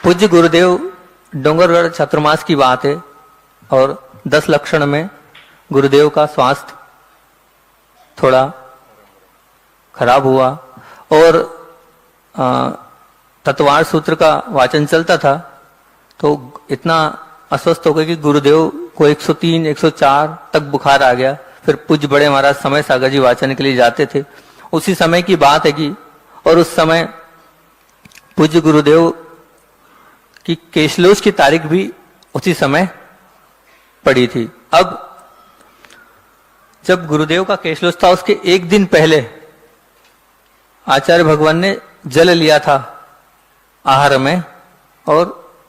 पूज्य गुरुदेव डोंगरगढ़ चातुर्मास की बात है और 10 लक्षण में गुरुदेव का स्वास्थ्य थोड़ा खराब हुआ और तत्वार सूत्र का वाचन चलता था तो इतना अस्वस्थ हो गए कि गुरुदेव को 103, 104 तक बुखार आ गया। फिर पूज्य बड़े महाराज समय सागर जी वाचन के लिए जाते थे। उसी समय की बात है कि और उस समय पूज्य गुरुदेव की केशलोच की तारीख भी उसी समय पड़ी थी। अब जब गुरुदेव का केशलोच था उसके एक दिन पहले आचार्य भगवान ने जल लिया था आहार में और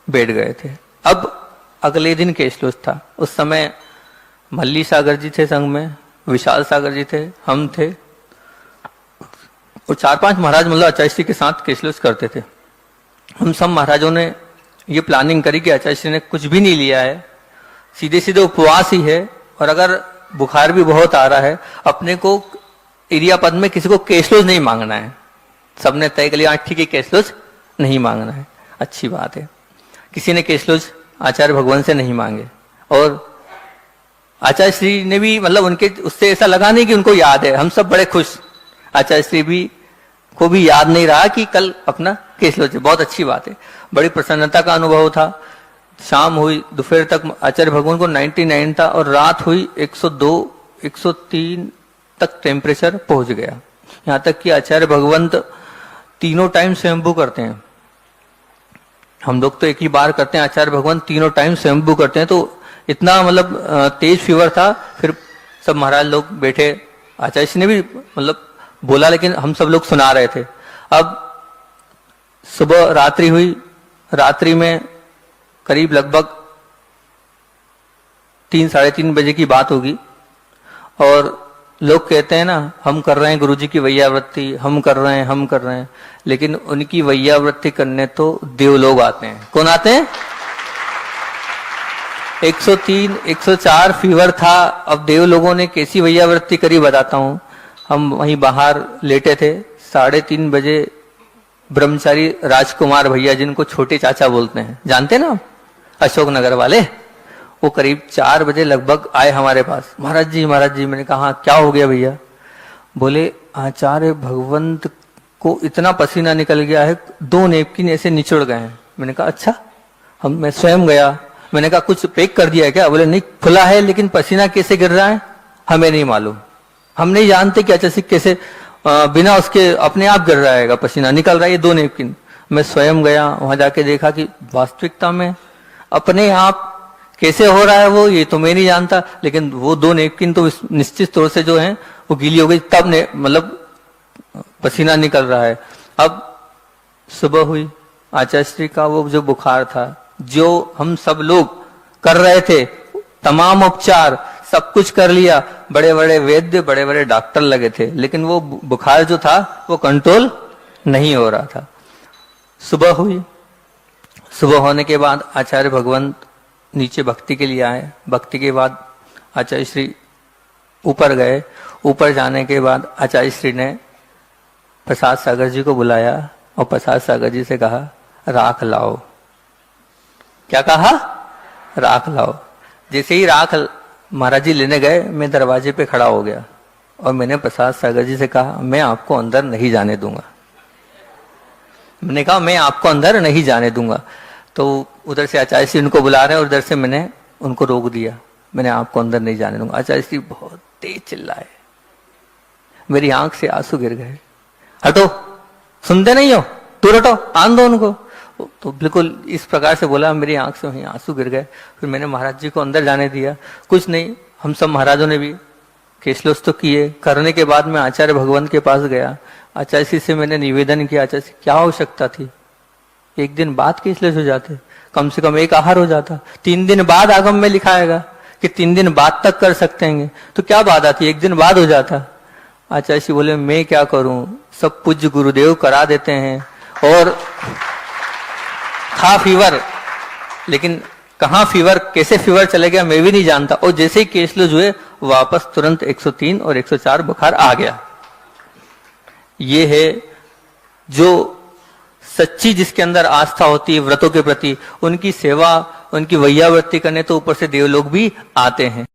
बैठ गए थे। अब अगले दिन केशलोच था। उस समय मल्ली सागर जी थे संघ में, विशाल सागर जी थे, हम थे और 4-5 महाराज मतलब आचार्य श्री के साथ केशलोच करते थे। हम सब महाराजों ने ये प्लानिंग करी कि आचार्य श्री ने कुछ भी नहीं लिया है, सीधे सीधे उपवास ही है और अगर बुखार भी बहुत आ रहा है अपने को एरिया पद में किसी को केशलोच नहीं मांगना है। सबने तय कर लिया ठीक है केशलोच नहीं मांगना है, अच्छी बात है। किसी ने केशलोच आचार्य भगवान से नहीं मांगे और आचार्य श्री ने भी मतलब उनके उससे ऐसा लगा नहीं कि उनको याद है। हम सब बड़े खुश, आचार्य श्री भी को भी याद नहीं रहा कि कल अपना केशलोच है, बहुत अच्छी बात है। बड़ी प्रसन्नता का अनुभव था। शाम हुई, दोपहर तक आचार्य भगवान को 99 था और रात हुई 102, 103 तक टेम्परेचर पहुंच गया। यहां तक कि आचार्य भगवंत तीनों टाइम स्वयंभू करते हैं। हम लोग तो एक ही बार करते हैं, आचार्य भगवान तीनों टाइम स्वयंभू करते हैं। तो इतना मतलब तेज फीवर था। फिर सब महाराज लोग बैठे, आचार्य श्री ने भी मतलब बोला लेकिन हम सब लोग सुना रहे थे। अब सुबह रात्रि हुई, रात्रि में करीब लगभग 3-3:30 बजे की बात होगी और लोग कहते हैं ना हम कर रहे हैं गुरुजी की वैयावृत्ति, हम कर रहे हैं, लेकिन उनकी वैयावृत्ति करने तो देवलोग आते हैं। कौन आते हैं? 103, 104 फीवर था। अब देवलोगों ने कैसी वैयावृत्ति करी बताता हूं। हम वहीं बाहर लेटे थे, 3:30 बजे ब्रह्मचारी राजकुमार भैया जिनको छोटे चाचा बोलते हैं, जानते ना अशोकनगर वाले, वो करीब 4 बजे लगभग आए हमारे पास। महाराज जी मैंने कहा क्या हो गया भैया? बोले आचार्य भगवंत को इतना पसीना निकल गया है, 2 नेपकिन ऐसे निचुड़ गए हैं। मैंने कहा अच्छा। मैं स्वयं गया, मैंने कहा कुछ पैक कर दिया है क्या? बोले नहीं खुला है लेकिन पसीना कैसे गिर रहा है हमें नहीं मालूम, हम नहीं जानते कि आचार्य कैसे बिना उसके अपने आप गिर रहा है, पसीना निकल रहा है 2 नेपकिन। मैं स्वयं गया, वहां जाके देखा कि वास्तविकता में अपने आप कैसे हो रहा है वो ये तो मैं नहीं जानता, लेकिन वो 2 नेपकिन तो निश्चित तौर से जो है वो गीली हो गई, तब ने मतलब पसीना निकल रहा है। अब सुबह हुई, आचार्य श्री का वो जो बुखार था, जो हम सब लोग कर रहे थे, तमाम उपचार सब कुछ कर लिया, बड़े बड़े वैद्य बड़े बड़े डॉक्टर लगे थे, लेकिन वो बुखार जो था वो कंट्रोल नहीं हो रहा था। सुबह हुई, सुबह होने के बाद आचार्य भगवंत नीचे भक्ति के लिए आए। भक्ति के बाद आचार्य श्री ऊपर गए। ऊपर जाने के बाद आचार्य श्री ने प्रसाद सागर जी को बुलाया और प्रसाद सागर जी से कहा राख लाओ। क्या कहा? राख लाओ। जैसे ही राख महाराज जी लेने गए, मैं दरवाजे पे खड़ा हो गया और मैंने प्रसाद सागर जी से कहा मैं आपको अंदर नहीं जाने दूंगा। मैंने कहा मैं आपको अंदर नहीं जाने दूंगा। तो उधर से आचार्य श्री उनको बुला रहे हैं और उधर से मैंने उनको रोक दिया, मैंने आपको अंदर नहीं जाने दूंगा। आचार्य श्री बहुत तेज चिल्लाए, मेरी आंख से आंसू गिर गए। हटो, सुनते नहीं हो, दूर हटो, आन दो उनको। तो बिल्कुल इस प्रकार से बोला, मेरी आंख से वहीं आंसू गिर गए। फिर मैंने महाराज जी को अंदर जाने दिया। कुछ नहीं, हम सब महाराजों ने भी केशलोच तो किए। करने के बाद मैं आचार्य भगवंत के पास गया। आचार्य श्री से मैंने निवेदन किया, आचार्य श्री क्या आवश्यकता थी, 1 दिन बाद केशलोच हो जाते, कम से कम 1 आहार हो जाता। 3 दिन बाद आगम में लिखाएगा कि 3 दिन बाद तक कर सकते हैं, तो क्या बात आती, 1 दिन बाद हो जाता। आचार्य श्री बोले मैं क्या करूं, सब पूज्य गुरुदेव करा देते हैं। और था फीवर, लेकिन कहां फीवर, कैसे फीवर चले गया मैं भी नहीं जानता। और जैसे ही केशलोच हुए वापस तुरंत 103 और 104 बुखार आ गया। ये है जो सच्ची जिसके अंदर आस्था होती है व्रतों के प्रति, उनकी सेवा, उनकी वैयावृत्ति करने तो ऊपर से देवलोग भी आते हैं।